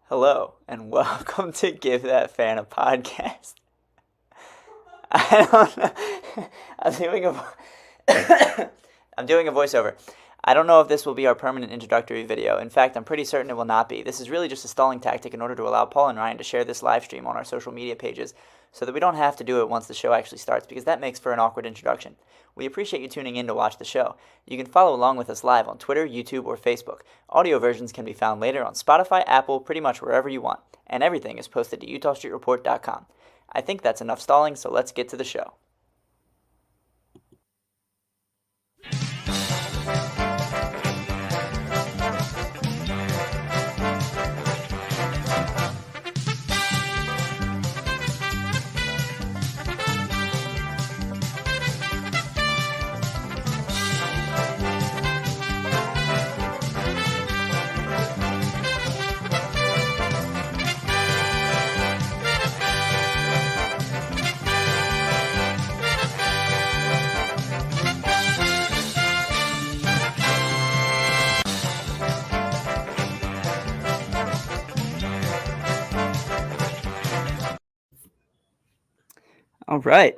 Hello, and welcome to Give That Fan a Podcast. I don't know. I'm doing a, I'm doing a voiceover. I don't know if this will be our permanent introductory video. In fact, I'm pretty certain it will not be. This is really just a stalling tactic in order to allow Paul and Ryan to share this live stream on our social media pages so that we don't have to do it once the show actually starts, because that makes for an awkward introduction. We appreciate you tuning in to watch the show. You can follow along with us live on Twitter, YouTube, or Facebook. Audio versions can be found later on Spotify, Apple, pretty much wherever you want. And everything is posted to UtahStreetReport.com. I think that's enough stalling, so let's get to the show. All right.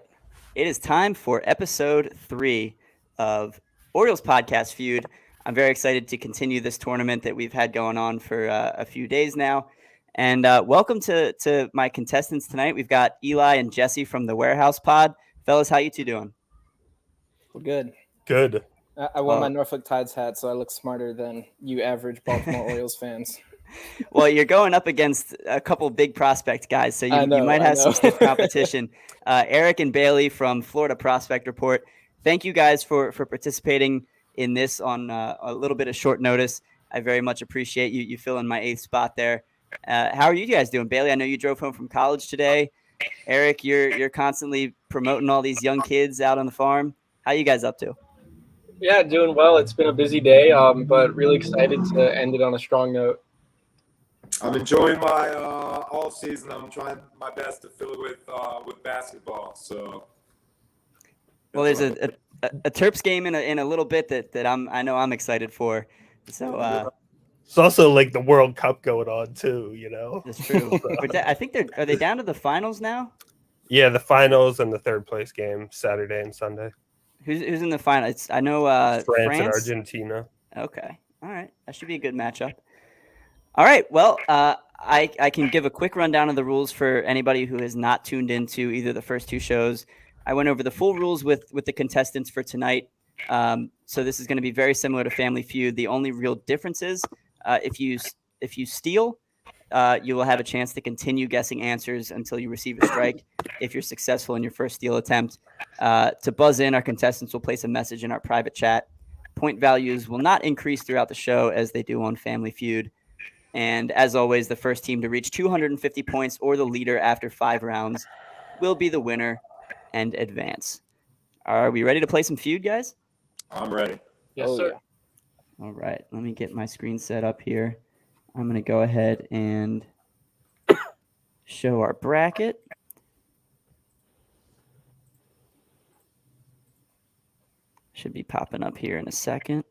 It is time for episode 3 of Orioles podcast Feud. I'm very excited to continue this tournament that we've had going on for a few days now. And welcome to my contestants tonight. We've got Eli and Jesse from the Warehouse Pod. Fellas, how you two doing? We're good. Good. I wore my Norfolk Tides hat, so I look smarter than you average Baltimore Orioles fans. Well, you're going up against a couple big prospect guys, so you might have some stiff competition. Eric and Bailey from Florida Prospect Report, thank you guys for participating in this on a little bit of short notice. I very much appreciate you filling my 8th spot there. How are you guys doing? Bailey, I know you drove home from college today. Eric, you're constantly promoting all these young kids out on the farm. How you guys up to? Yeah, doing well. It's been a busy day, but really excited to end it on a strong note. I'm enjoying my all season. I'm trying my best to fill it with basketball. So, well, there's a Terps game in a little bit that I know I'm excited for. So it's also like the World Cup going on too. You know, that's true. I think are they down to the finals now? Yeah, the finals and the third place game Saturday and Sunday. Who's in the final? I know France and Argentina. Okay, all right, that should be a good matchup. All right, well, I can give a quick rundown of the rules for anybody who has not tuned into either the first 2 shows. I went over the full rules with the contestants for tonight. So this is going to be very similar to Family Feud. The only real difference is if you steal, you will have a chance to continue guessing answers until you receive a strike. If you're successful in your first steal attempt, to buzz in, our contestants will place a message in our private chat. Point values will not increase throughout the show as they do on Family Feud. And as always, the first team to reach 250 points or the leader after 5 rounds will be the winner and advance. Are we ready to play some Feud, guys? I'm ready. Yes, sir. Yeah. All right. Let me get my screen set up here. I'm going to go ahead and show our bracket. Should be popping up here in a second.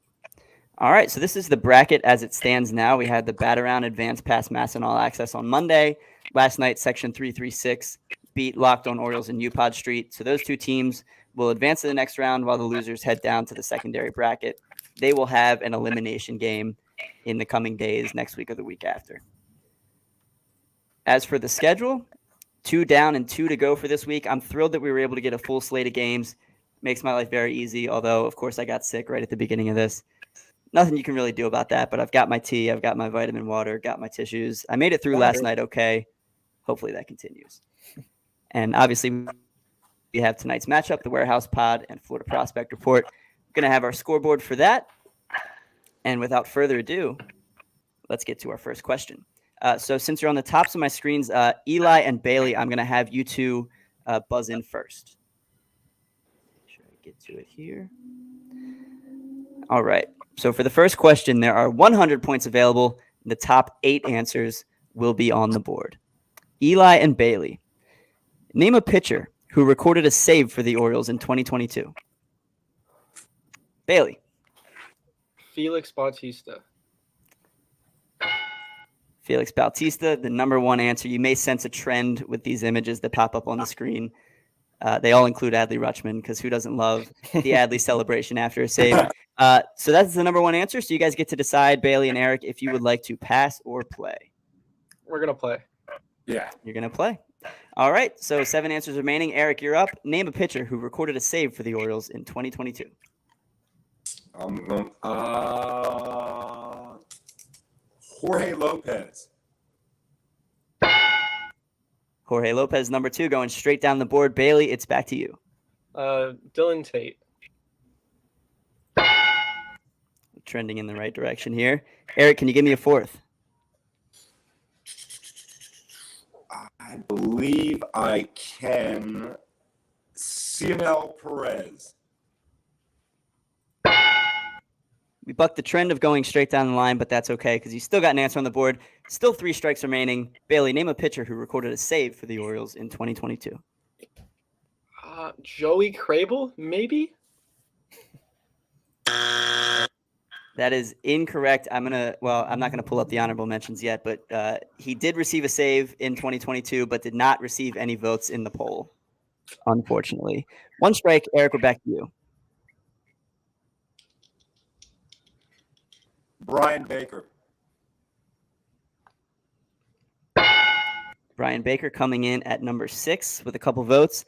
All right, so this is the bracket as it stands now. We had the Bat-Around Advanced Pass Mass and All Access on Monday. Last night, Section 336 beat Locked On Orioles and UPod Street. So those 2 teams will advance to the next round while the losers head down to the secondary bracket. They will have an elimination game in the coming days, next week or the week after. As for the schedule, 2 down and 2 to go for this week. I'm thrilled that we were able to get a full slate of games. Makes my life very easy, although, of course, I got sick right at the beginning of this. Nothing you can really do about that, but I've got my tea, I've got my vitamin water, got my tissues. I made it through last night okay. Hopefully that continues. And obviously, we have tonight's matchup, the Warehouse Pod and Florida Prospect Report. We're going to have our scoreboard for that. And without further ado, let's get to our first question. So since you're on the tops of my screens, Eli and Bailey, I'm going to have you 2 buzz in first. Make sure I get to it here. All right. So for the first question, there are 100 points available. The top 8 answers will be on the board. Eli and Bailey, name a pitcher who recorded a save for the Orioles in 2022. Bailey. Felix Bautista. Felix Bautista, the number one answer. You may sense a trend with these images that pop up on the screen. They all include Adley Rutschman because who doesn't love the Adley celebration after a save? So that's the number one answer. So you guys get to decide, Bailey and Eric, if you would like to pass or play. We're going to play. Yeah. You're going to play. All right. So 7 answers remaining. Eric, you're up. Name a pitcher who recorded a save for the Orioles in 2022. Jorge Lopez. Jorge Lopez, number 2, going straight down the board. Bailey, it's back to you. Dylan Tate. Trending in the right direction here. Eric, can you give me a 4th? I believe I can. Cionel Perez. We bucked the trend of going straight down the line, but that's okay because you still got an answer on the board. Still 3 strikes remaining. Bailey, name a pitcher who recorded a save for the Orioles in 2022. Joey Crable, maybe? That is incorrect. I'm not going to pull up the honorable mentions yet, but he did receive a save in 2022, but did not receive any votes in the poll, unfortunately. 1 strike. Eric, we're back to you. Brian Baker. Brian Baker coming in at number 6 with a couple votes.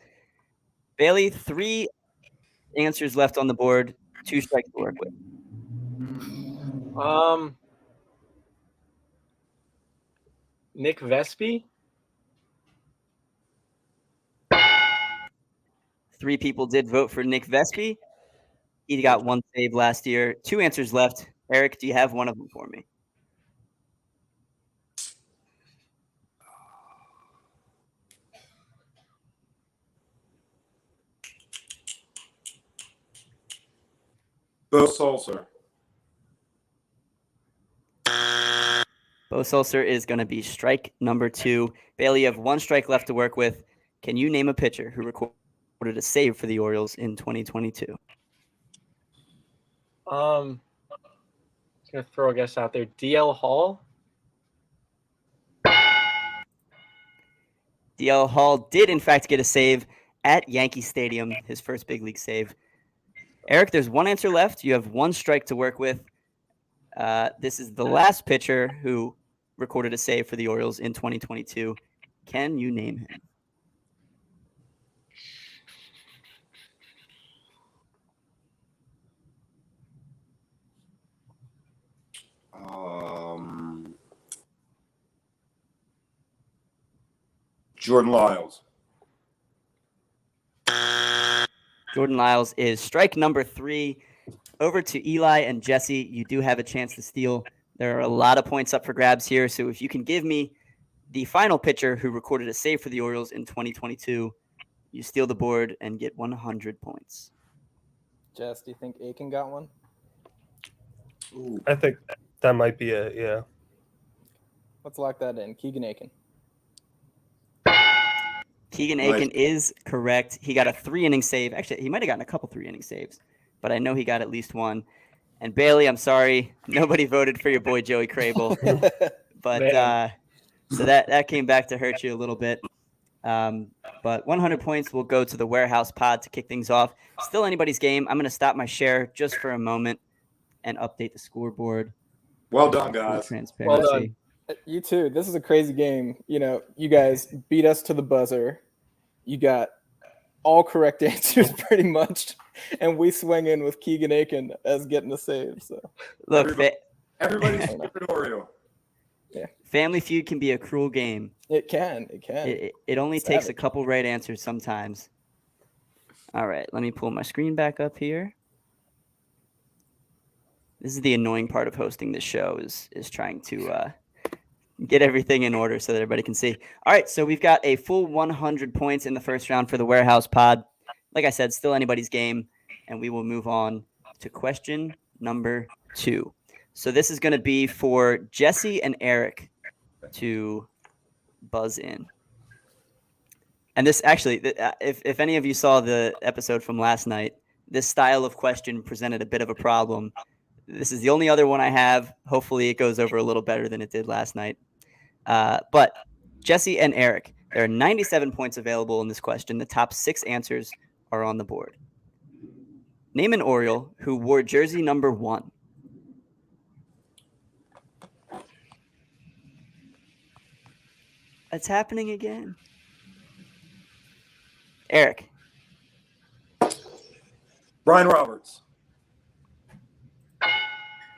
Bailey, 3 answers left on the board, 2 strikes to work with. Nick Vespi. 3 people did vote for Nick Vespi. He got 1 save last year. 2 answers left. Eric, do you have one of them for me? Bo Sulser. Bo Sulser is going to be strike number 2. Bailey, you have 1 strike left to work with. Can you name a pitcher who recorded a save for the Orioles in 2022? I'm going to throw a guess out there. DL Hall? DL Hall did, in fact, get a save at Yankee Stadium, his first big league save. Eric, there's 1 answer left. You have 1 strike to work with. This is the last pitcher who recorded a save for the Orioles in 2022. Can you name him? Jordan Lyles. Jordan Lyles is strike number 3. Over to Eli and Jesse. You do have a chance to steal. There are a lot of points up for grabs here. So if you can give me the final pitcher who recorded a save for the Orioles in 2022, you steal the board and get 100 points. Jess, do you think Aiken got one? Ooh. I think that might be it. Yeah. Let's lock that in. Keegan Aiken. Keegan Aiken is correct. He got a 3-inning save. Actually, he might have gotten a couple 3-inning saves, but I know he got at least 1. And Bailey, I'm sorry, nobody voted for your boy Joey Crable, but so that came back to hurt you a little bit. But 100 points will go to the Warehouse Pod to kick things off. Still anybody's game. I'm going to stop my share just for a moment and update the scoreboard. Well done, guys. Transparency. Well done. You too. This is a crazy game. You know, you guys beat us to the buzzer. You got all correct answers pretty much, and we swing in with Keegan Aiken as getting the save. So Look, everybody's favorite Oriole. Yeah, Family Feud can be a cruel game. it can. It only Savage. takes a couple right answers sometimes. All right, let me pull my screen back up here. This is the annoying part of hosting this show is trying to get everything in order so that everybody can see. All right, so we've got a full 100 points in the first round for the Warehouse Pod. Like I said, still anybody's game, and we will move on to question number 2. So this is going to be for Jesse and Eric to buzz in. And this actually, if any of you saw the episode from last night, this style of question presented a bit of a problem. This is the only other one I have. Hopefully it goes over a little better than it did last night. But Jesse and Eric, there are 97 points available in this question. The top 6 answers are on the board. Name an Oriole who wore jersey number 1. It's happening again. Eric. Brian Roberts.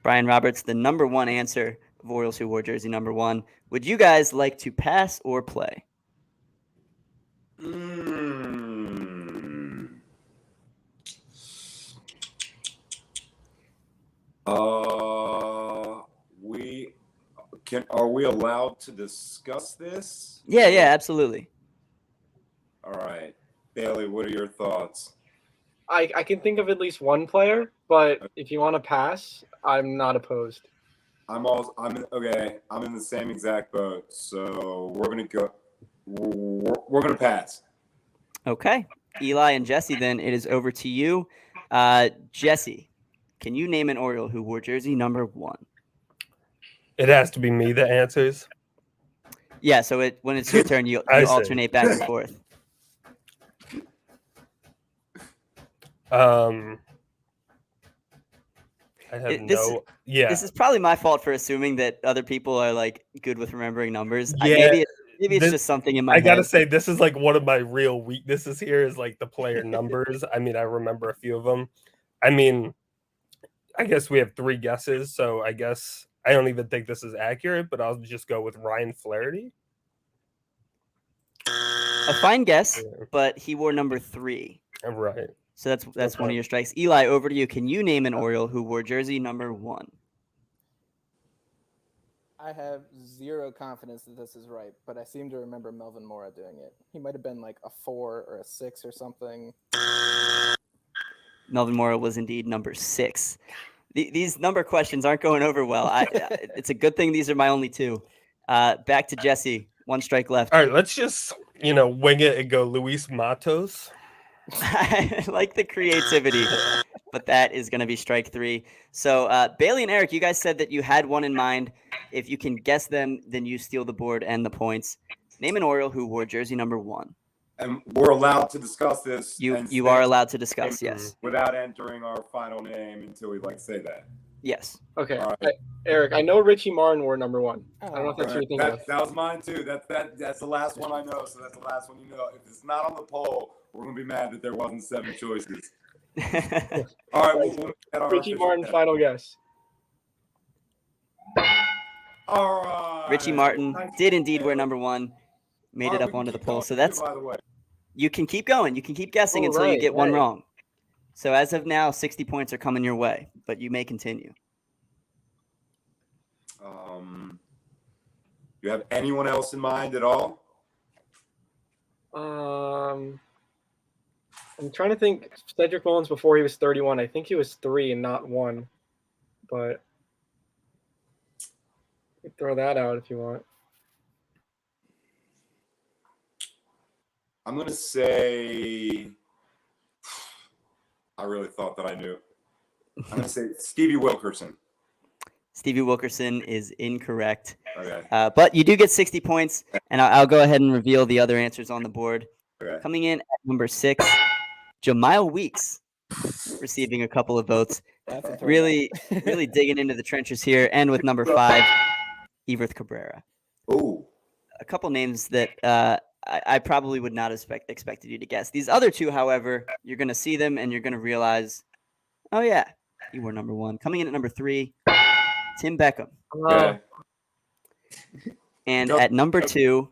Brian Roberts, the number 1 answer of Orioles who wore jersey number 1. Would you guys like to pass or play? Are we allowed to discuss this? Yeah, absolutely. All right. Bailey, what are your thoughts? I can think of at least one player, but if you want to pass, I'm not opposed. I'm in the same exact boat, so we're gonna pass. Okay. Eli and Jesse, then it is over to you. Jesse, can you name an Oriole who wore jersey number 1? It has to be me that answers. Yeah, so when it's your turn, you I see. alternate back and forth. I have This is probably my fault for assuming that other people are like good with remembering numbers. Yeah, maybe it's just something in my head. I gotta say, this is like one of my real weaknesses here is like the player numbers. I mean, I remember a few of them. I mean, I guess we have 3 guesses, so I guess I don't even think this is accurate, but I'll just go with Ryan Flaherty. A fine guess, but he wore number 3. Right. So that's one of your strikes. Eli, over to you. Can you name an Oriole who wore jersey number 1? I have zero confidence that this is right, but I seem to remember Melvin Mora doing it. He might have been like a 4 or a 6 or something. Melvin Mora was indeed number 6. These number questions aren't going over well. It's a good thing these are my only 2. Back to Jesse. 1 strike left. All right, let's just wing it and go Luis Matos. I like the creativity, but that is going to be strike 3. So Bailey and Eric, you guys said that you had one in mind. If you can guess them, then you steal the board and the points. Name an Oriole who wore jersey number 1. And we're allowed to discuss this. You are allowed to discuss, yes. Without entering our final name until we say that. Yes. Okay. Right. Eric, I know Richie Martin wore number 1. I don't know if that's what you think of. That was mine too. That's the last one I know, so that's the last one you know. If it's not on the poll, we're gonna be mad that there wasn't 7 choices. All right, we'll get our Richie Martin, final guess. All right. Richie Martin did indeed wear number 1. Made it up onto the poll. So that's by the way. You can keep going. You can keep guessing until you get one wrong. So as of now, 60 points are coming your way, but you may continue. You have anyone else in mind at all? I'm trying to think. Cedric Mullins before he was 31. I think he was 3 and not 1. But you throw that out if you want. I'm gonna say. I really thought that I knew. I'm gonna say Stevie Wilkerson. Stevie Wilkerson is incorrect. Okay. But you do get 60 points, and I'll go ahead and reveal the other answers on the board. Okay. Coming in at number 6, Jamile Weeks, receiving a couple of votes. Really digging into the trenches here. And with number 5, Everth Cabrera. Ooh. A couple names that I probably would not have expected you to guess. These other 2, however, you're going to see them and you're going to realize, oh, yeah, you were number 1. Coming in at number 3, Tim Beckham. Okay. And at number 2,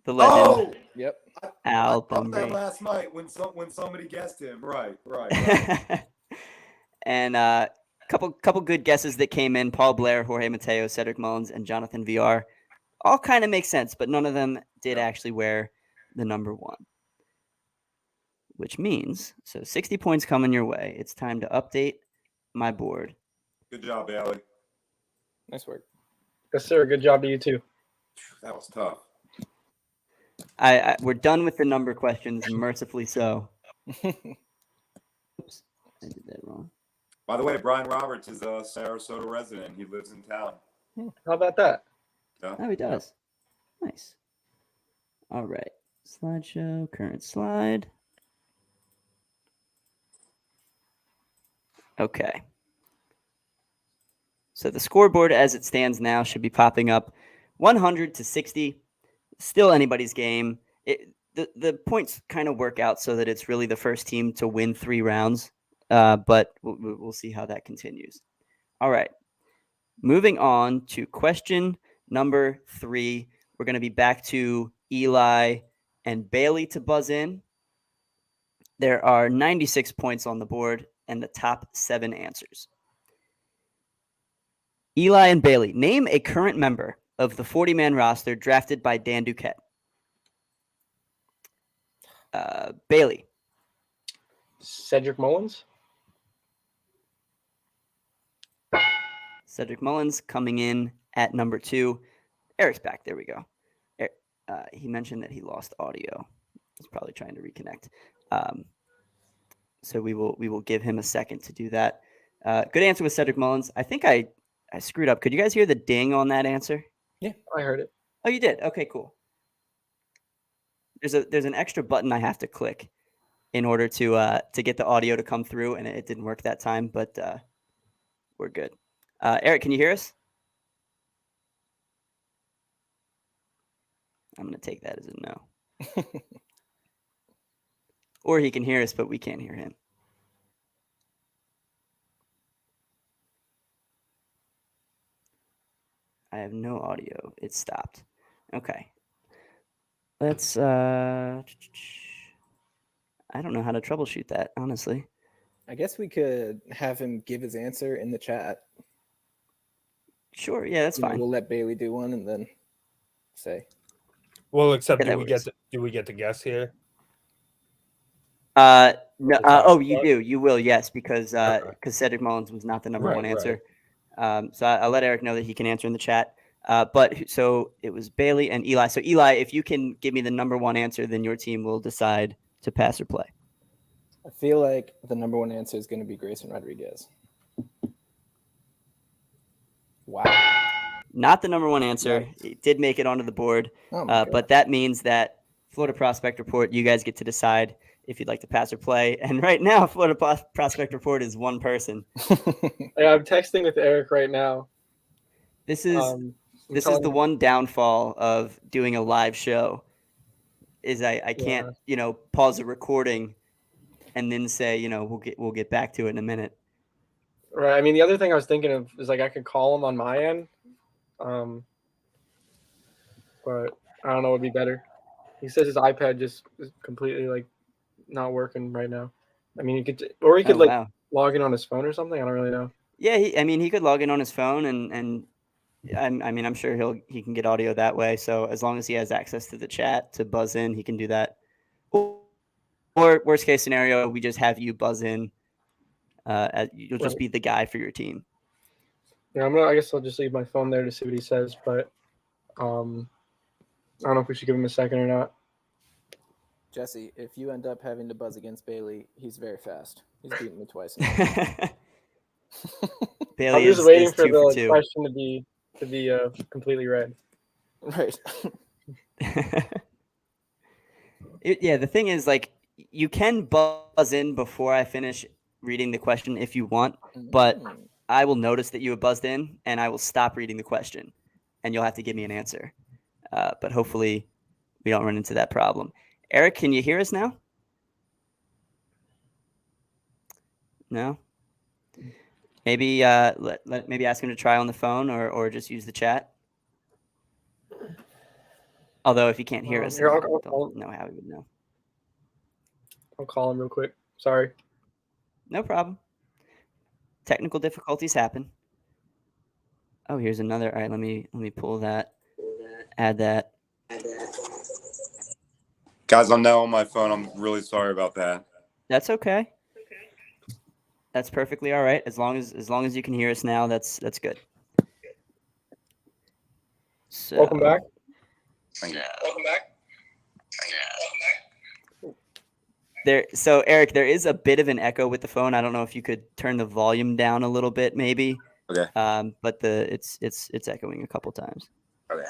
the legend. Yep. Al I thought that Bundy. last night when somebody guessed him. Right. And couple good guesses that came in: Paul Blair, Jorge Mateo, Cedric Mullins, and Jonathan VR. All kind of make sense, but none of them did actually wear the number 1. Which means, so 60 points coming your way. It's time to update my board. Good job, Bailey. Nice work. Yes, sir. Good job to you too. That was tough. We're done with the number questions, mercifully so. Oops, I did that wrong. By the way, Brian Roberts is a Sarasota resident. He lives in town. How about that? Yeah. Oh, he does. Nice. All right. Slideshow, current slide. Okay. So the scoreboard as it stands now should be popping up 100 to 60. Still anybody's game. The points kind of work out so that it's really the first team to win 3 rounds, but we'll see how that continues. All right. Moving on to question number 3. We're going to be back to Eli and Bailey to buzz in. There are 96 points on the board and the top 7 answers. Eli and Bailey, name a current member of the 40-man roster drafted by Dan Duquette. Bailey. Cedric Mullins. Cedric Mullins coming in at number 2. Eric's back. There we go. He mentioned that he lost audio. He's probably trying to reconnect. So we will give him a second to do that. Good answer with Cedric Mullins. I think I screwed up. Could you guys hear the ding on that answer? Yeah, I heard it. Oh, you did? Okay, cool. There's an extra button I have to click in order to get the audio to come through, and it didn't work that time, but we're good. Eric, can you hear us? I'm going to take that as a no. Or he can hear us, but we can't hear him. I have no audio. It stopped. Okay. Let's I don't know how to troubleshoot that, honestly. I guess we could have him give his answer in the chat. Sure, yeah, that's fine. We'll let Bailey do one and then say. Well, except Yeah, do we get to guess here? No. The top Oh, you spot? do. You will, yes, because Okay. Cedric Mullins was not the number Right, one right. answer. So I'll let Eric know that he can answer in the chat. But so it was Bailey and Eli. So Eli, if you can give me the number 1 answer, then your team will decide to pass or play. I feel like the number 1 answer is going to be Grayson Rodriguez. Wow. Not the number 1 answer. Right. It did make it onto the board, Oh my God. but that means that Florida Prospect Report, you guys get to decide if you'd like to pass or play. And right now, Florida Prospect Report is one person. Yeah, I'm texting with Eric right now. This is the one downfall of doing a live show. Is I can't pause a recording and then say we'll get back to it in a minute. Right. I mean, the other thing I was thinking of is like I could call him on my end, but I don't know what would be better. He says his iPad just is completely like not working right now. I mean, he could Wow. log in on his phone or something. I don't really know. Yeah, he could log in on his phone and I'm sure he can get audio that way. So as long as he has access to the chat to buzz in, he can do that. Or worst case scenario, we just have you buzz in. You'll just be the guy for your team. Yeah, I guess I'll just leave my phone there to see what he says, but I don't know if we should give him a second or not. Jesse, if you end up having to buzz against Bailey, he's very fast. He's beaten me twice. Bailey I'm just is waiting for 2 for the 2. question to be completely read. Right. The thing is, like, you can buzz in before I finish reading the question if you want, but I will notice that you have buzzed in, and I will stop reading the question, and you'll have to give me an answer. But hopefully we don't run into that problem. Eric, can you hear us now? No? Maybe maybe ask him to try on the phone or just use the chat. Although if he can't hear us, Here, I I'll don't know how he would know. I'll call him real quick. Sorry. No problem. Technical difficulties happen. Oh, here's another. All right, let me pull that. Add that. Guys, I'm now on my phone. I'm really sorry about that. That's okay. That's perfectly all right. As long as you can hear us now, that's good. So, Welcome back. Welcome back. So Eric, there is a bit of an echo with the phone. I don't know if you could turn the volume down a little bit, maybe. Okay. But it's echoing a couple times. Okay.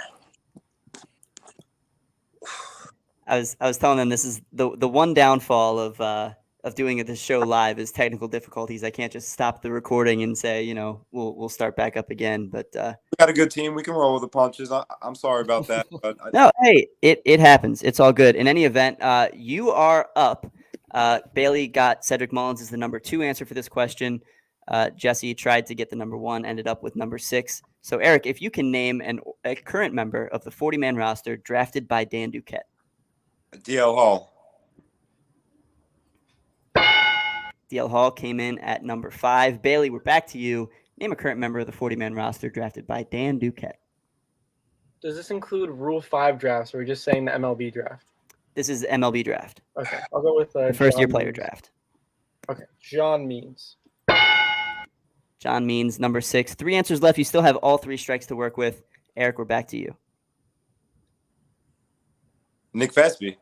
I was telling them this is the one downfall of doing this show live is technical difficulties. I can't just stop the recording and say, we'll start back up again. But We got a good team. We can roll with the punches. I'm sorry about that, but no, hey, it happens. It's all good. In any event, you are up. Bailey got Cedric Mullins as the number 2 answer for this question. Jesse tried to get the number 1, ended up with number 6. So Eric, if you can name a current member of the 40-man roster drafted by Dan Duquette. DL Hall. DL Hall came in at number 5. Bailey, we're back to you. Name a current member of the 40-man roster drafted by Dan Duquette. Does this include Rule 5 drafts, or are we just saying the MLB draft? This is MLB draft. Okay, I'll go with The first-year John player Means. draft. Okay, John Means. John Means, number 6. 3 answers left. You still have all 3 strikes to work with. Eric, we're back to you. Nick Vespi.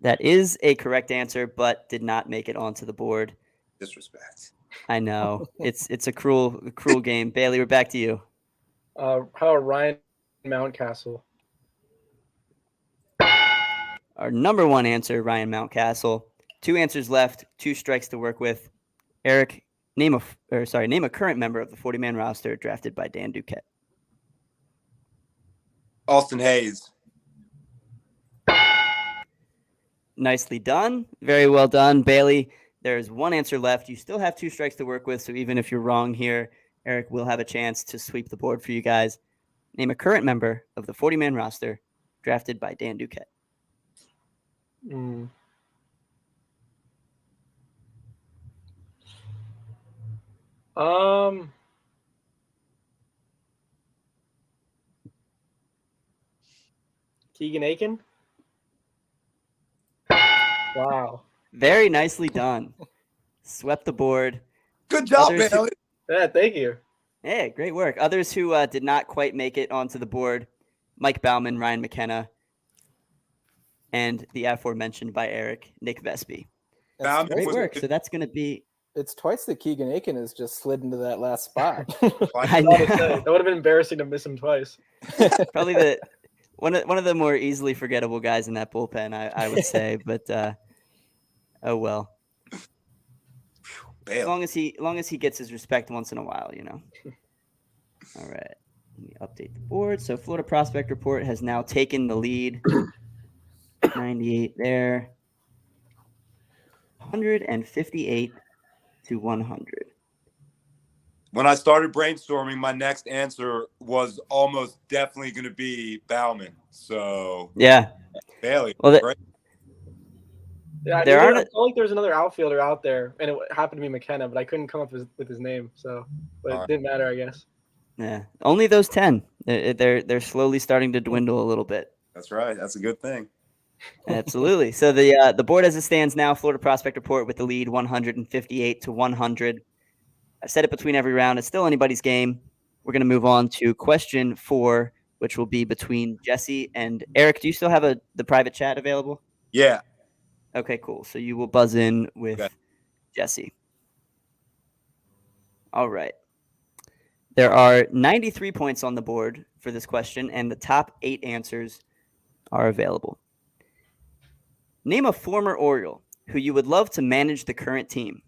That is a correct answer, but did not make it onto the board. Disrespect. I know. It's a cruel game. Bailey, we're back to you. How about Ryan Mountcastle? Our number 1 answer, Ryan Mountcastle. 2 answers left, 2 strikes to work with. Eric, name a current member of the 40-man roster drafted by Dan Duquette. Austin Hayes. Nicely done. Very well done, Bailey. There's 1 answer left. You still have 2 strikes to work with, so even if you're wrong here, Eric will have a chance to sweep the board for you guys. Name a current member of the 40-man roster drafted by Dan Duquette. Keegan Aiken? Wow. Very nicely done. Swept the board. Good job, Others Bailey. Yeah, thank you. Yeah, great work. Others who did not quite make it onto the board, Mike Bauman, Ryan McKenna, and the aforementioned by Eric, Nick Vespi. Bauman Great was- work. So that's going to be... It's twice that Keegan Aiken has just slid into that last spot. I Gotta know. say, that would have been embarrassing to miss him twice. Probably one of the more easily forgettable guys in that bullpen, I would say. But oh well. Bailey. As long as he gets his respect once in a while, All right. Let me update the board. So Florida Prospect Report has now taken the lead. 98 there. 158 to 100. When I started brainstorming, my next answer was almost definitely going to be Bauman. So Yeah. Bailey, Well, great. Yeah, There I aren't felt like there was another outfielder out there, and it happened to be McKenna, but I couldn't come up with his name. So, but it didn't matter, I guess. Yeah. Only those 10. They're slowly starting to dwindle a little bit. That's right. That's a good thing. Absolutely. So the board as it stands now, Florida Prospect Report with the lead 158 to 100. I've said it between every round. It's still anybody's game. We're going to move on to question 4, which will be between Jesse and Eric. Do you still have the private chat available? Yeah. Okay, cool. So you will buzz in with Jesse. All right. There are 93 points on the board for this question, and the top 8 answers are available. Name a former Oriole who you would love to manage the current team.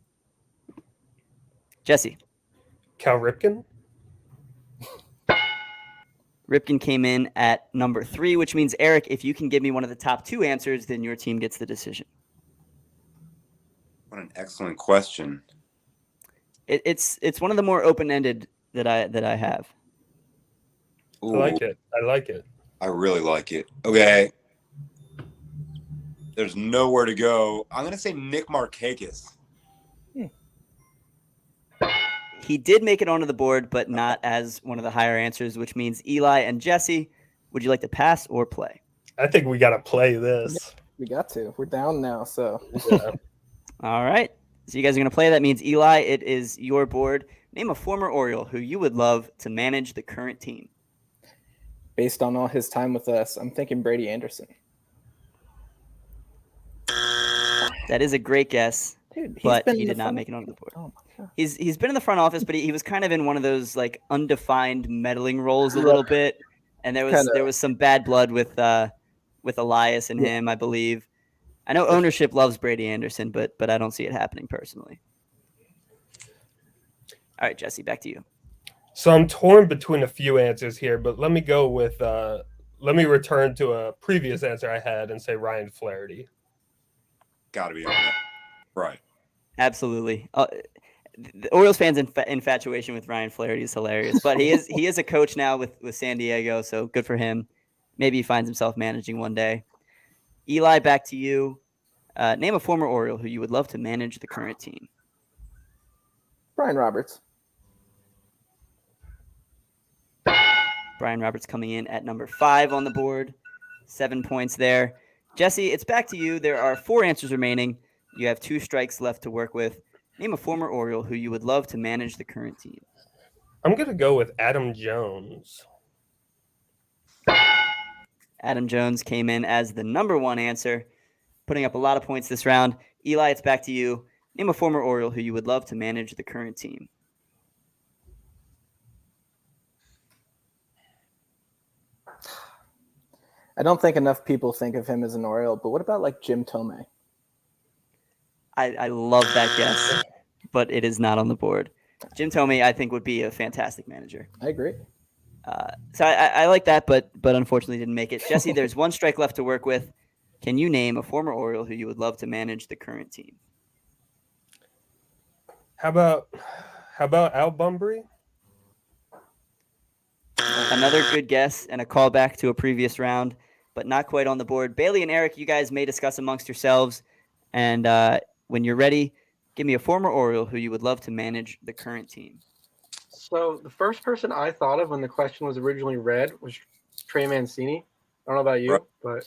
Jesse. Cal Ripken? Ripken came in at number 3, which means, Eric, if you can give me one of the top 2 answers, then your team gets the decision. What an excellent question. It's one of the more open-ended that I have. Ooh, I like it. I like it. I really like it. Okay. There's nowhere to go. I'm going to say Nick Markakis. He did make it onto the board, but not as one of the higher answers, which means Eli and Jesse, would you like to pass or play? I think we got to play this. We got to. We're down now, so. Yeah. All right. So you guys are going to play. That means, Eli, it is your board. Name a former Oriole who you would love to manage the current team. Based on all his time with us, I'm thinking Brady Anderson. That is a great guess, Dude, but he did not make it onto the board. Oh He's been in the front office, but he was kind of in one of those like undefined meddling roles a little bit, and there was some bad blood with Elias and him, I believe. I know ownership loves Brady Anderson, but I don't see it happening personally. All right, Jesse, back to you. So I'm torn between a few answers here, but let me go with let me return to a previous answer I had and say Ryan Flaherty. Got to be on it. Right. Absolutely. The Orioles fans' infatuation with Ryan Flaherty is hilarious, but he is a coach now with San Diego, so good for him. Maybe he finds himself managing one day. Eli, back to you. Name a former Oriole who you would love to manage the current team. Brian Roberts. Brian Roberts coming in at number 5 on the board. 7 points there. Jesse, it's back to you. There are 4 answers remaining. You have 2 strikes left to work with. Name a former Oriole who you would love to manage the current team. I'm going to go with Adam Jones. Adam Jones came in as the number 1 answer, putting up a lot of points this round. Eli, it's back to you. Name a former Oriole who you would love to manage the current team. I don't think enough people think of him as an Oriole, but what about like Jim Tomei? I love that guess, but it is not on the board. Jim Tomei, I think, would be a fantastic manager. I agree. So I like that, but unfortunately didn't make it. Jesse, there's 1 strike left to work with. Can you name a former Oriole who you would love to manage the current team? How about Al Bunbury? Another good guess and a callback to a previous round, but not quite on the board. Bailey and Eric, you guys may discuss amongst yourselves, and when you're ready, give me a former Oriole who you would love to manage the current team. So the first person I thought of when the question was originally read was Trey Mancini. I don't know about you, but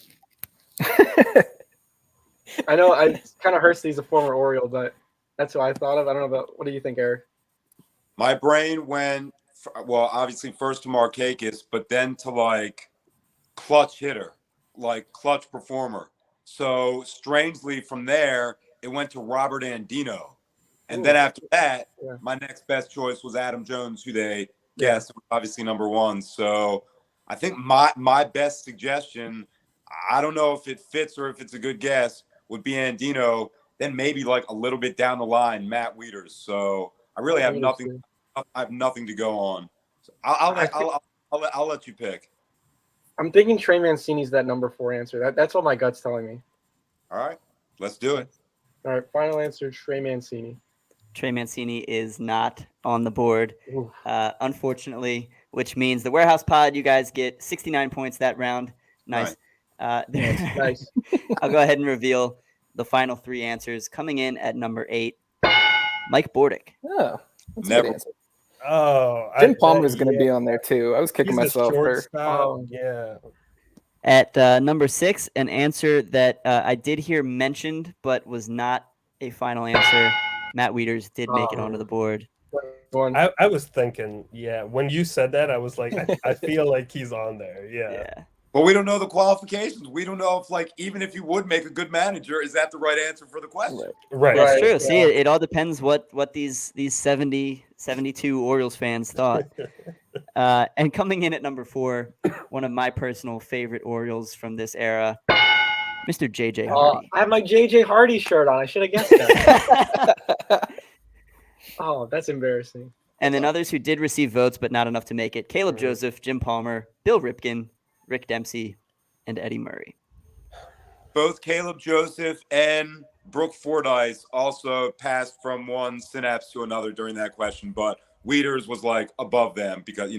I know it kind of hurts that he's a former Oriole, but that's who I thought of. I don't know about, what do you think, Eric? My brain went, well, obviously first to Markakis, but then to like clutch hitter, like clutch performer. So strangely from there, it went to Robert Andino. And then after that, my next best choice was Adam Jones, who they guessed was obviously number 1. So I think my best suggestion, I don't know if it fits or if it's a good guess, would be Andino. Then maybe like a little bit down the line, Matt Wieters. So I really have nothing. I have nothing to go on. So I'll let you pick. I'm thinking Trey Mancini's that number 4 answer. That's what my gut's telling me. All right, let's do it. All right, final answer, Trey Mancini. Trey Mancini is not on the board, unfortunately, which means the Warehouse Pod, you guys get 69 points that round. Nice. Nice. I'll go ahead and reveal the final 3 answers. Coming in at number 8, Mike Bordick. Oh, that's Never. a good answer. Oh, Jim Palmer's going to be on there too. I was kicking myself for. Yeah. At number 6, an answer that I did hear mentioned, but was not a final answer. Matt Wieters did make it onto the board. I was thinking, when you said that, I was like, I feel like he's on there. Yeah. But we don't know the qualifications. We don't know if, like, even if you would make a good manager, is that the right answer for the question? Right. That's true. See, it all depends what these 72 Orioles fans thought. And coming in at number 4, one of my personal favorite Orioles from this era, Mr. J.J. Hardy. I have my J.J. Hardy shirt on. I should have guessed that. Oh, that's embarrassing. And then others who did receive votes but not enough to make it, Caleb Joseph, Jim Palmer, Bill Ripken, Rick Dempsey, and Eddie Murray. Both Caleb Joseph and Brooke Fordyce also passed from one synapse to another during that question, but Wieters was like above them because,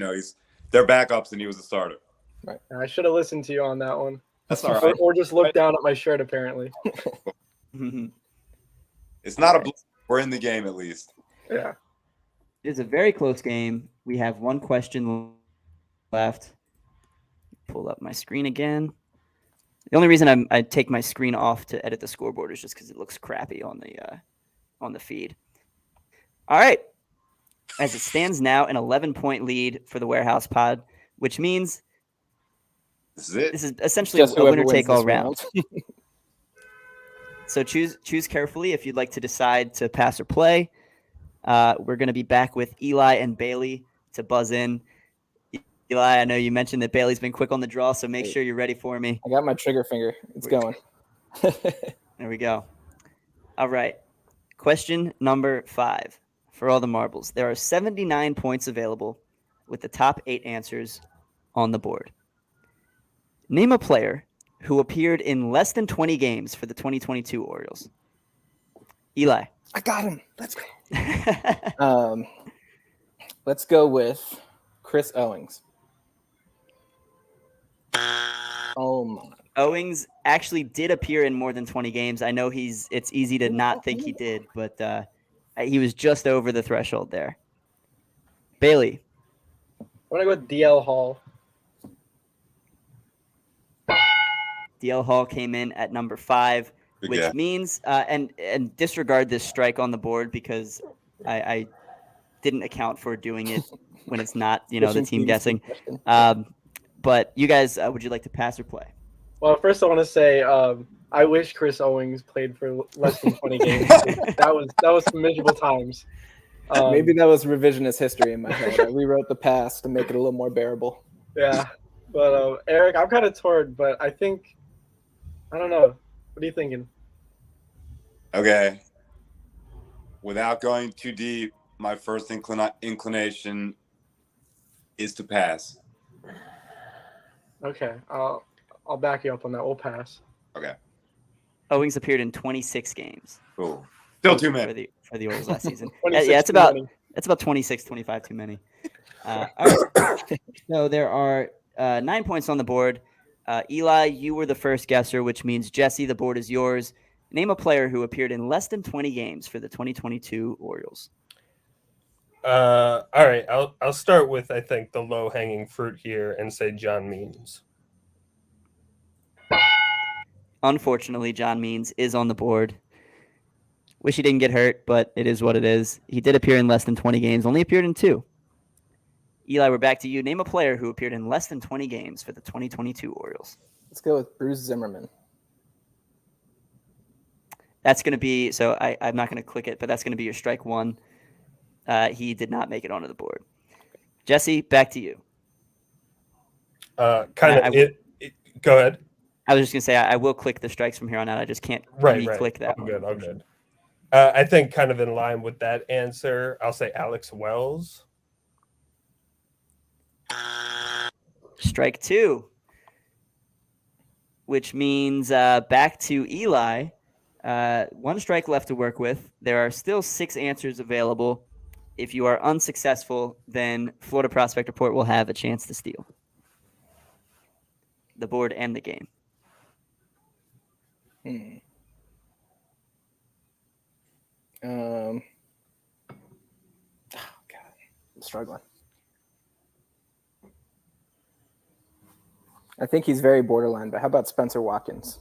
they're backups and he was a starter. Right. I should have listened to you on that one. That's all right. Or just look down at my shirt, apparently. It's not a blue. We're in the game at least. Yeah. It's a very close game. We have 1 question left. Pull up my screen again. The only reason I take my screen off to edit the scoreboard is just because it looks crappy on the feed. All right. As it stands now, an 11-point lead for the Warehouse Pod, which means This is it. this is essentially a winner-take-all round. So choose carefully if you'd like to decide to pass or play. We're going to be back with Eli and Bailey to buzz in. Eli, I know you mentioned that Bailey's been quick on the draw, so make sure you're ready for me. I got my trigger finger. It's going. There we go. All right. Question number 5 for all the marbles. There are 79 points available with the top 8 answers on the board. Name a player who appeared in less than 20 games for the 2022 Orioles. Eli. I got him. Let's go. Let's go with Chris Owings. Oh my. Owings actually did appear in more than 20 games. I know it's easy to not think he did, but he was just over the threshold there. Bailey. I want to go with DL Hall. DL Hall came in at number 5, which means and disregard this strike on the board because I didn't account for doing it when it's not, the team guessing. But you guys, would you like to pass or play? Well, first I want to say I wish Chris Owings played for less than 20 games. That was some miserable times. Maybe that was revisionist history in my head. I rewrote the past to make it a little more bearable. Yeah, but Eric, I'm kind of torn, but I don't know. What are you thinking? Okay. Without going too deep, my first inclination is to pass. Okay, I'll back you up on that. We'll pass. Okay. Owings appeared in 26 games. Cool. Still too many for the Orioles last season. 26 it's about 26, 25 too many. All right. So there are 9 points on the board. Eli, you were the first guesser, which means Jesse, the board is yours. Name a player who appeared in less than 20 games for the 2022 Orioles. All right, I'll start with I think the low hanging fruit here and say John Means. Unfortunately, John Means is on the board. Wish he didn't get hurt, but it is what it is. He did appear in less than 20 games, only appeared in 2. Eli, we're back to you. Name a player who appeared in less than 20 games for the 2022 Orioles. Let's go with Bruce Zimmerman. That's going to be, so I'm not going to click it, but that's going to be your strike 1. He did not make it onto the board. Jesse, back to you. Go ahead. I was just going to say, I will click the strikes from here on out. I just can't re-click that one. All good. I think kind of in line with that answer, I'll say Alex Wells. Strike 2, which means back to Eli. 1 strike left to work with. There are still 6 answers available. If you are unsuccessful, then Florida Prospect Report will have a chance to steal the board and the game. Oh, God. I'm struggling. I think he's very borderline, but how about Spencer Watkins?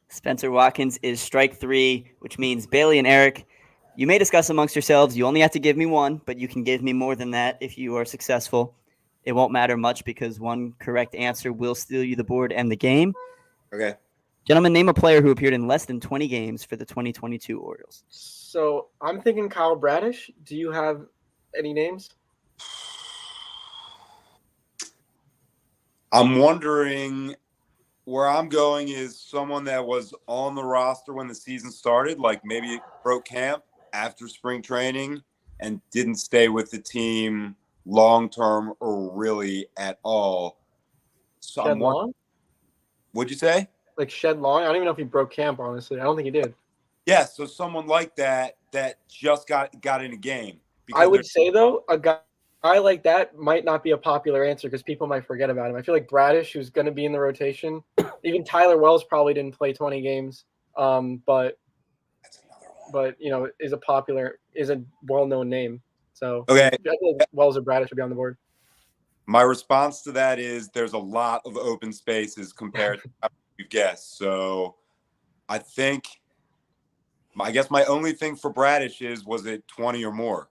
Spencer Watkins is strike 3, which means Bailey and Eric, you may discuss amongst yourselves. You only have to give me 1, but you can give me more than that if you are successful. It won't matter much because 1 correct answer will steal you the board and the game. Okay. Gentlemen, name a player who appeared in less than 20 games for the 2022 Orioles. So I'm thinking Kyle Bradish. Do you have any names? I'm wondering where I'm going is someone that was on the roster when the season started, like maybe it broke camp after spring training and didn't stay with the team long-term or really at all. So Shed Long? What'd you say? Like Shed Long? I don't even know if he broke camp, honestly. I don't think he did. Yeah, so someone like that just got in a game. I would say, though, a guy like that might not be a popular answer because people might forget about him. I feel like Bradish, who's going to be in the rotation, even Tyler Wells probably didn't play 20 games, but is a well-known name. So okay, I think Wells or Bradish would be on the board. My response to that is there's a lot of open spaces compared to how you've guessed. So I guess my only thing for Bradish was it 20 or more?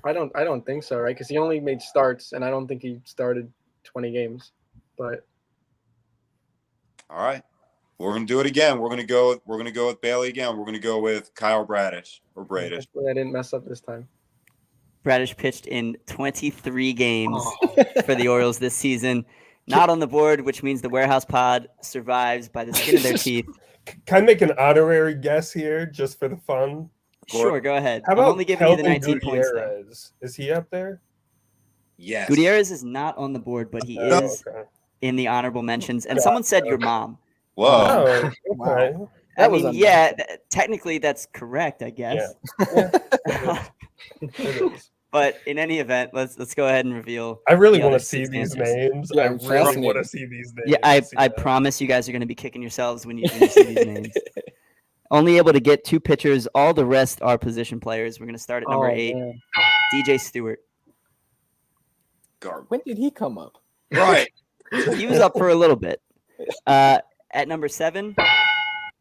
I don't think so, right? Because he only made starts, and I don't think he started 20 games. But all right, We're gonna do it again. We're gonna go with Bailey again. We're gonna go with Kyle Bradish or Bradish. Hopefully I didn't mess up this time. Bradish pitched in 23 games for the Orioles this season. Not on the board, which means the Warehouse Pod survives by the skin of their teeth. Can I make an honorary guess here just for the fun? Sure, go ahead. How I'm about only giving you the Kelvin 19 points there. Gutierrez? Is he up there? Yes. Gutierrez is not on the board, but he is Okay. in the honorable mentions. And someone said your mom. Whoa. Oh, okay. Wow. I That was mean, yeah, technically that's correct, I guess. It is. But in any event, let's go ahead and reveal. I really the want other to see 6 these answers. names. Yeah, I I'm really want fascinated. to see these names. Yeah, I promise you guys are going to be kicking yourselves when you see these names. Only able to get 2 pitchers. All the rest are position players. We're going to start at number 8, man. DJ Stewart. Garbage. When did he come up? Right. He was up for a little bit. At number 7,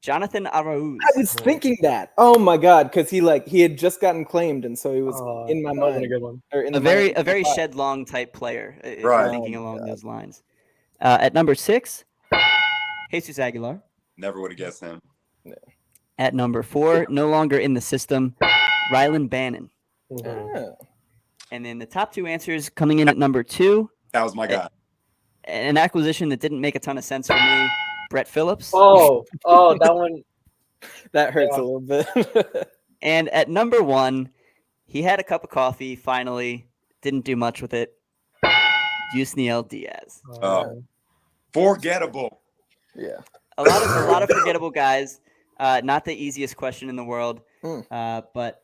Jonathan Arauz. I was thinking that. Oh my god, because he had just gotten claimed, and so he was in my That wasn't a mind. good one. Or in A the very mind. Shed Long type player. If Right. you're thinking Oh, along God. those lines. At number 6, Jesus Aguilar. Never would have guessed him. At number 4, no longer in the system, Rylan Bannon. Mhm. Yeah. And then the top 2 answers coming in at number 2, That was my guy. an acquisition that didn't make a ton of sense for me, Brett Phillips. Oh, that one. That hurts Yeah. a little bit. And at number 1, he had a cup of coffee, finally, didn't do much with it, Yusniel Diaz. Oh. Forgettable. Yeah. A lot of forgettable guys. Not the easiest question in the world, but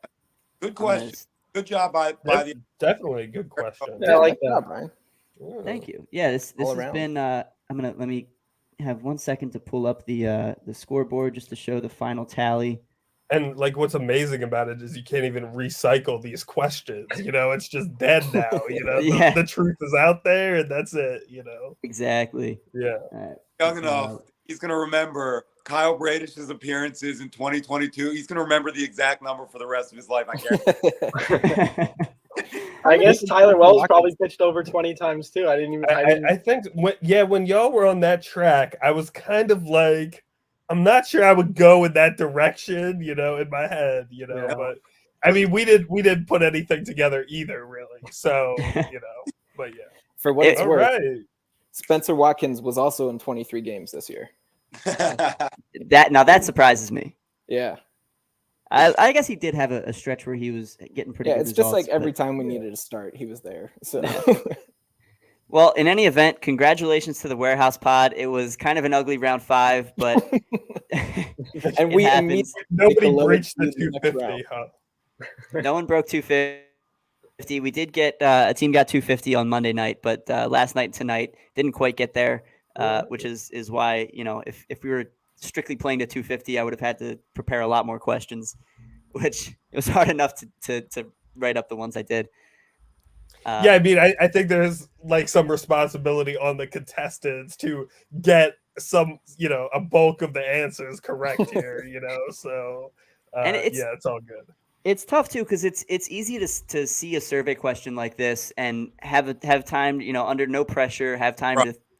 Good question. Good job by That's the. definitely a good question. Yeah, I like good that. job, Brian. thank you. Yeah, this All has around. been. Let me have 1 second to pull up the scoreboard just to show the final tally. And like what's amazing about it is you can't even recycle these questions. It's just dead now. Yeah. The truth is out there, and that's it. Exactly. Yeah. All right. Young enough, he's going to remember Kyle Bradish's appearances in 2022. He's going to remember the exact number for the rest of his life. I guess. I guess Tyler Wells probably pitched over 20 times too. I didn't even. I think when y'all were on that track, I was kind of like, I'm not sure I would go in that direction, in my head, Yeah. but I mean, we didn't put anything together either, really. So, but yeah. For what it's All worth, right. Spencer Watkins was also in 23 games this year. That surprises me. Yeah. I guess he did have a stretch where he was getting pretty Yeah, good it's just like results, every but- time we needed a start, he was there. So Well, in any event, congratulations to the Warehouse Pod. It was kind of an ugly round 5, but and it we happens. immediately Nobody lowest breached the seed in the next 250, huh? No one broke 250. We did get a team got 250 on Monday night, but last night and tonight didn't quite get there, which is why, if we were strictly playing to 250, I would have had to prepare a lot more questions, which it was hard enough to write up the ones I did. Yeah, I mean, I think there's like some responsibility on the contestants to get some, a bulk of the answers correct here, so And yeah, it's all good. It's tough too because it's easy to see a survey question like this and have time, under no pressure, have time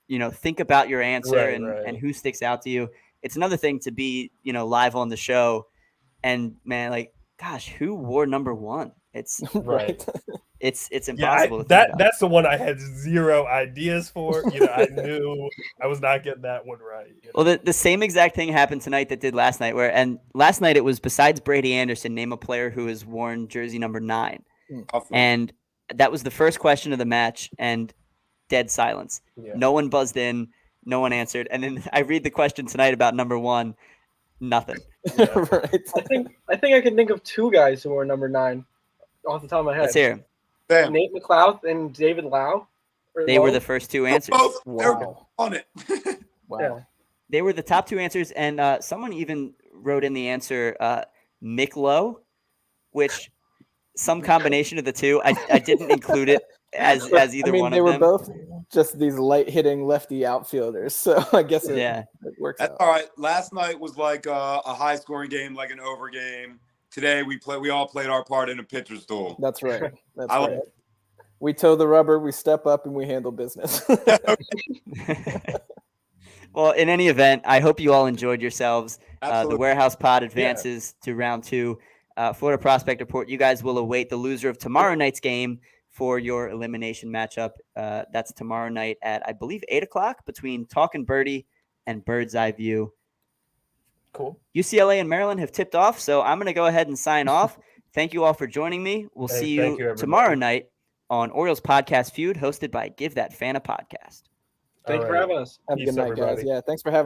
to think about your answer and who sticks out to you. It's another thing to be live on the show, and man, like, gosh, who wore number 1? It's Right. it's impossible. to think about. That's the one I had zero ideas for. I knew I was not getting that one right. Well, the same exact thing happened tonight that did last night. And last night it was, besides Brady Anderson, name a player who has worn jersey number 9. And that was the first question of the match, and dead silence. Yeah. No one buzzed in, no one answered. And then I read the question tonight about number 1, nothing. Right. I think I can think of 2 guys who were number 9 off the top of my head. Let's hear 'em. Damn. Nate McLeod and David Lau. They were the first 2 answers. They're Wow. on it. Wow. Yeah. They were the top 2 answers, and someone even wrote in the answer Mick Lowe, which some combination of the 2. I didn't include it as either one they of were them. both just these light hitting lefty outfielders, so I guess it works That's out. all right. Last night was like a high scoring game, like an over game. Today we all played our part in a pitcher's duel. That's right. That's I right. We toe the rubber, we step up, and we handle business. Well, in any event, I hope you all enjoyed yourselves. The Absolutely. Warehouse Pod advances to round 2. Florida Prospect Report, you guys will await the loser of tomorrow night's game for your elimination matchup. That's tomorrow night at, I believe, 8 o'clock between Talkin' Birdie and Bird's Eye View. Cool. UCLA and Maryland have tipped off, so I'm going to go ahead and sign off. Thank you all for joining me. We'll see you tomorrow night on Orioles Podcast Feud, hosted by Give That Fan a Podcast. Thank you for having us. Have a good night, guys. Yeah, thanks for having us.